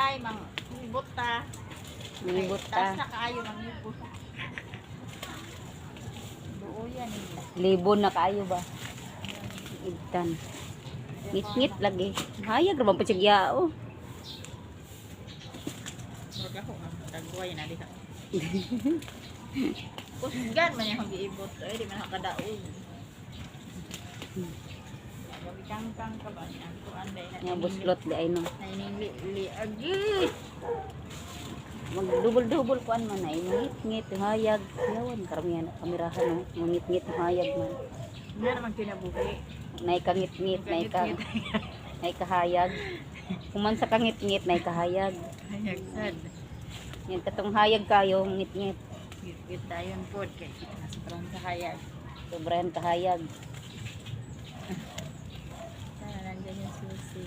balay, mang buta. Buta. Tas na kaayo ng libo. Buo yan eh. Libo na kayo ba? Ibtan. Ngit-ngit lagi. Hayag naman pa siya gyao. Murag ako ang tagway na diha. Kusgan man yung giibot. Ay, di man nakadaog. Kang ka ba niya? Kuan day na. Nga buslot di ay no. Nainili agi. Mag-double kuan man ay ngit-ngit hayag. Yawan karamihan na kamerahan no. Ngit-ngit hayag man. Nga naman kinabuhi. Nay kangit-ngit, nay kahayag. Kuman sa kangit-ngit, nay kahayag. Hayag sad. Yan katong hayag kayo, ngit-ngit. Git tayon pod kay sobrang kahayag. Sobrahan kahayag. Sana nandiyan yung susi.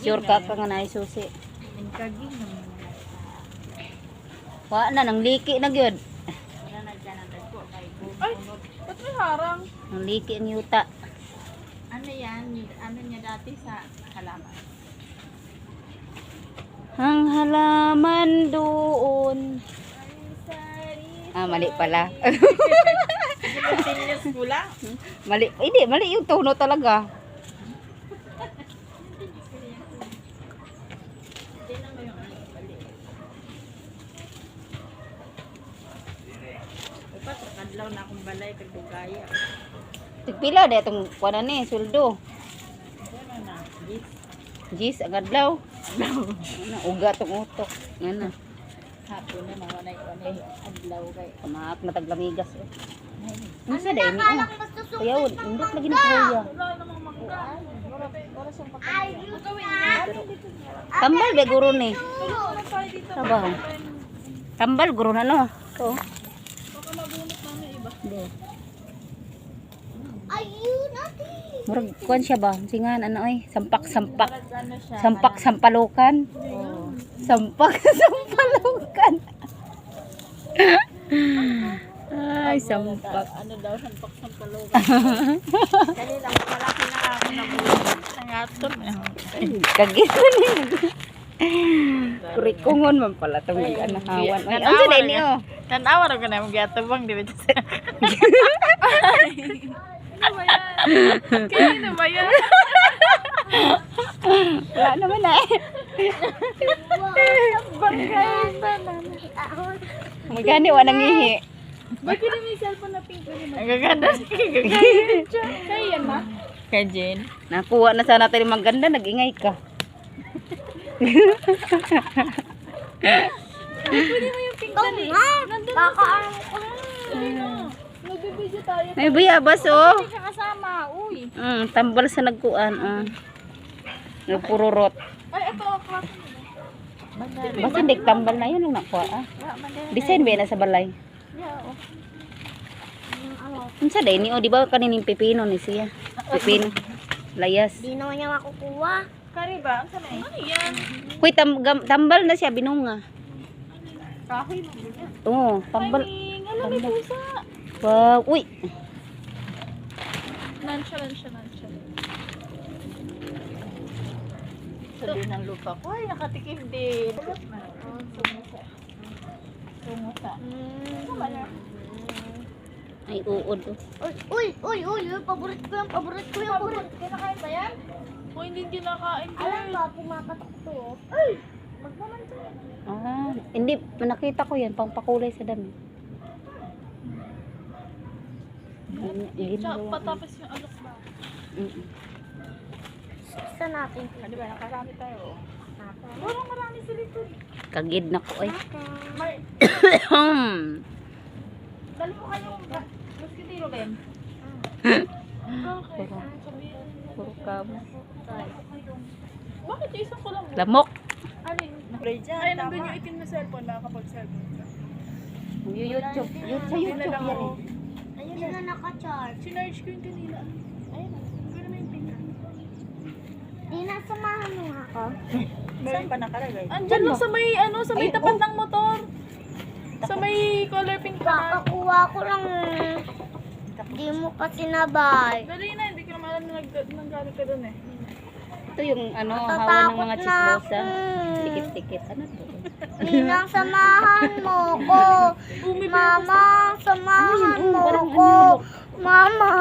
Sure ka ka nga na susi. Nagkaging naman. Wa na nang liki na gyud. Wala na dyan ang dagko kay Ay, ba't may harang? Nang liki ang yuta. ano yan? Ano niya dati sa halaman? Ang halaman doon. Ah, mali pala. Continuous ko lang. Mali. Hindi, mali yung tono talaga. Hindi naman yung ano pali. Dapat kadlaw na akong balay kag dugaya. Tigpila na itong kuwanan ni, suldo. Ano na? Gis. Jis, ang adlaw. Ano, uga tong utok. Ano, Hapon na nawanay-wanay adlaw kay. kamaak na taglamigas. Ano sa day ni? Kaya wala, indot lagi na kuya. Wala namang mangga. Oras yung pagkain. Tambal be guro ni. Tulog tayo dito. Trabaho. Tambal guro na no. So, Baka mabunot namin iba. do. Murag kuan siya ba? Singan ano ay, sampak-sampak. Ano siya? Sampak-sampalukan. Oh. Sampak-sampalukan. Ay, sampak. Ano daw sampak-sampalogan. Kanina malaki na ako na buwan. Nangaton na. Kagito ni. Kurikungon man pala itong nag-anahawan. Ay, ang sa day niyo. Tanawa na ko na mag-atubang di ba? Ano ba yan? Kanina ba yan? Wala naman na eh. Magani wa nang ihi. Bakit na may cellphone na pink ko Ang gaganda. Kaya yan ma? Kay Jen. Nakuha na sana tayo maganda, nag-ingay ka. Pwede mo yung pink dali. Nandun na sa... Nagbibideo tayo. May bayabas oh. Hindi siya kasama. Uy. Tambal sa nagkuan. Nagpururot. Ay, ito. Klase mo. Basta hindi tambal na yun ang nakuha. Design ba na sa balay? Yeah, oh. Ano sa day ni? O, di ba kanining pipino ni siya? Pipino. Layas. Di naman niya makukuha. Kari ba? Ang sanay. Ano yan? Uy, tambal na siya, binunga. Kahoy mo ba? Oo, tambal. Timing. Alam, may pusa. Wow, uy. Nonchalant siya, nonchalant. Sabi ng lupa ko. Ay, nakatikim din. Sumusa. Sumusa. Ay, uod. Oh. Uy, paborit ko yan, paborit ko yan, paborit. Kinakain ba yan? O hindi kinakain ko. Alam ba, pumapatok to. Oh. Ah, hindi, nakita ko yan, pangpakulay sa dami. Tsaka patapos yung alok ba? Saan natin? Ano ba? Nakarami tayo. Parang marami sa likod. Kagid na ko ay. May, dali mo kayong muskitiro, Ben. Okay. Sabihin. Puro kamo. Bakit yung isang ko lang? Lamok. Alin? Play dyan. Ay, nandun yung itim na cellphone. Nakakapag-cellphone ka. YouTube. Sa YouTube yan eh. Ayun na naka-charge. Sinarge ko yung kanila. Ayun na. Gano'n na yung pink. Di nasamahan mo ako. Saan pa nakalagay? Andyan lang sa may, ano, sa may tapat ng motor. Sa may color pink pa. Kakakuha ko lang. Di mo pa sinabay. Dali na, hindi ko naman alam na nanggaling ka doon eh. Ito yung ano, hawa ng Natatakot mga na chismosa. ako. Tikit-tikit. Ano to? Ninang, samahan mo ko. Mama, samahan Ano yun? mo Parang ko. ano, Mama.